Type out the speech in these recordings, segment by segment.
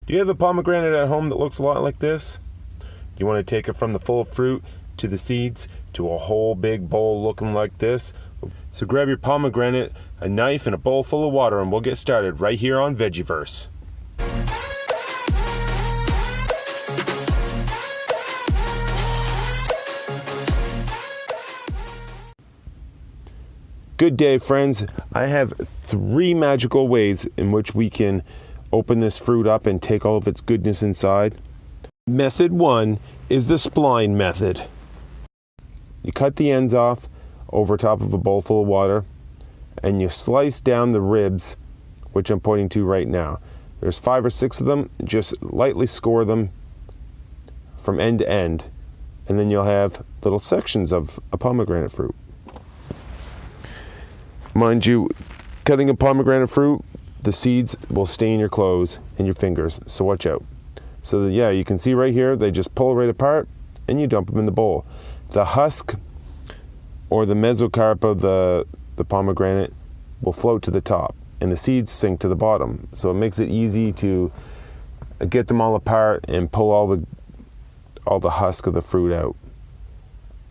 Do you have a pomegranate at home that looks a lot like this? You want to take it from the full fruit to the seeds to a whole big bowl looking like this? So grab your pomegranate, a knife, and a bowl full of water, and we'll get started right here on VeggyVerse. Good day, friends. I have 3 magical ways in which we can open this fruit up and take all of its goodness inside. Method 1 is the spline method. You cut the ends off over top of a bowl full of water, and you slice down the ribs, which I'm pointing to right now. There's 5 or 6 of them. Just lightly score them from end to end, and then you'll have little sections of a pomegranate fruit. Mind you, cutting a pomegranate fruit, the seeds will stain your clothes and your fingers, so watch out. So yeah, you can see right here, they just pull right apart and you dump them in the bowl. The husk or the mesocarp of the pomegranate will float to the top and the seeds sink to the bottom. So it makes it easy to get them all apart and pull all the husk of the fruit out.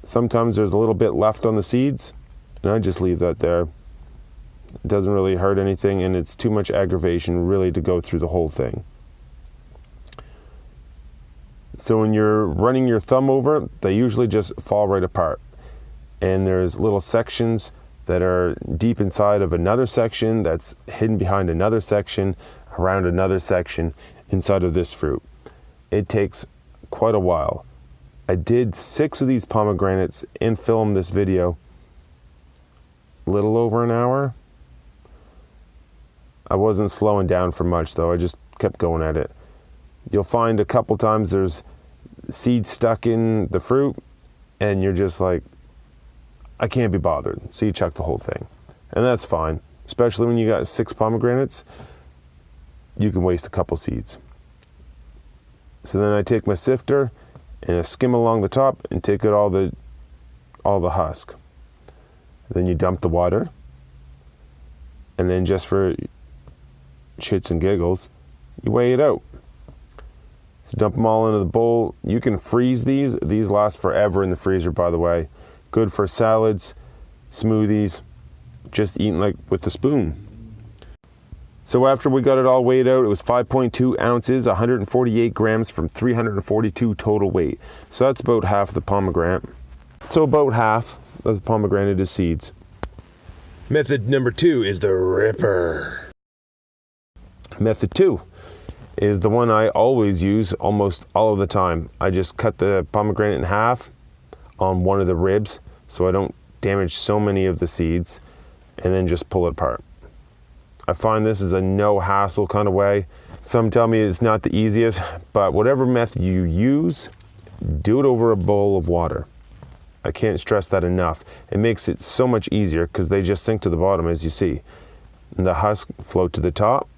Sometimes there's a little bit left on the seeds, and I just leave that there. It doesn't really hurt anything, and it's too much aggravation really to go through the whole thing. So when you're running your thumb over, they usually just fall right apart. And there's little sections that are deep inside of another section that's hidden behind another section, around another section inside of this fruit. It takes quite a while. I did 6 of these pomegranates and filmed this video. A little over an hour. I wasn't slowing down for much though, I just kept going at it. You'll find a couple times there's seeds stuck in the fruit and you're just like, I can't be bothered. So you chuck the whole thing. And that's fine, especially when you got 6 pomegranates, you can waste a couple seeds. So then I take my sifter and I skim along the top and take out all the husk. Then you dump the water, and then just for shits and giggles, you weigh it out. So dump them all into the bowl. You can freeze these. These last forever in the freezer, by the way. Good for salads, smoothies, just eating like with a spoon. So after we got it all weighed out, it was 5.2 ounces, 148 grams from 342 total weight. So that's about half the pomegranate. So about half of the pomegranate is seeds. Method number 2 is the ripper. Method 2 is the one I always use almost all of the time. I just cut the pomegranate in half on one of the ribs so I don't damage so many of the seeds, and then just pull it apart. I find this is a no hassle kind of way. Some tell me it's not the easiest, but whatever method you use, do it over a bowl of water. I can't stress that enough. It makes it so much easier because they just sink to the bottom, as you see. And the husk float to the top,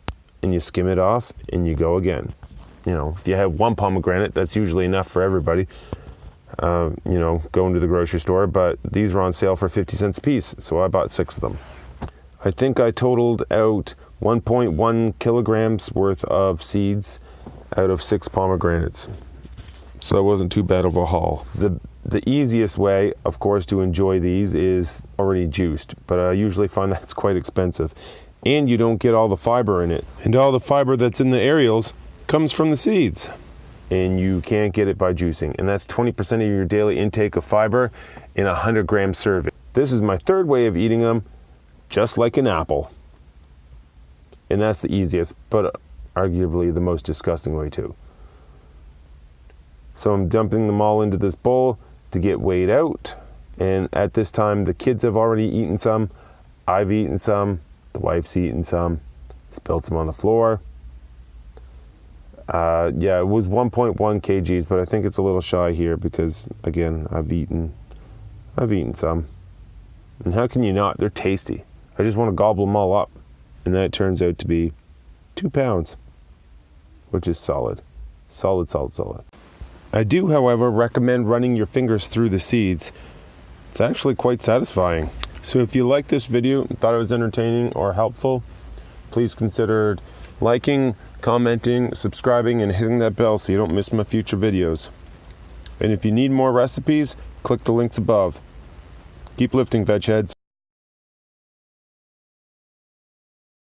and you skim it off, and you go again. You know, if you have 1 pomegranate, that's usually enough for everybody. You know, going to the grocery store, but these were on sale for 50 cents a piece, so I bought 6 of them. I think I totaled out 1.1 kilograms worth of seeds out of 6 pomegranates. So that wasn't too bad of a haul. The easiest way, of course, to enjoy these is already juiced, but I usually find that's quite expensive. And you don't get all the fiber in it. And all the fiber that's in the aerials comes from the seeds. And you can't get it by juicing. And that's 20% of your daily intake of fiber in a 100-gram serving. This is my 3rd way of eating them, just like an apple. And that's the easiest, but arguably the most disgusting way too. So I'm dumping them all into this bowl to get weighed out. And at this time, the kids have already eaten some. I've eaten some. The wife's eaten some. Spilled some on the floor. Yeah, it was 1.1 kgs, but I think it's a little shy here because, again, I've eaten some. And how can you not? They're tasty. I just want to gobble them all up. And that turns out to be 2 pounds, which is solid. Solid, solid, solid. I do, however, recommend running your fingers through the seeds. It's actually quite satisfying. So if you liked this video, thought it was entertaining or helpful, please consider liking, commenting, subscribing, and hitting that bell so you don't miss my future videos. And if you need more recipes, click the links above. Keep lifting, veg heads.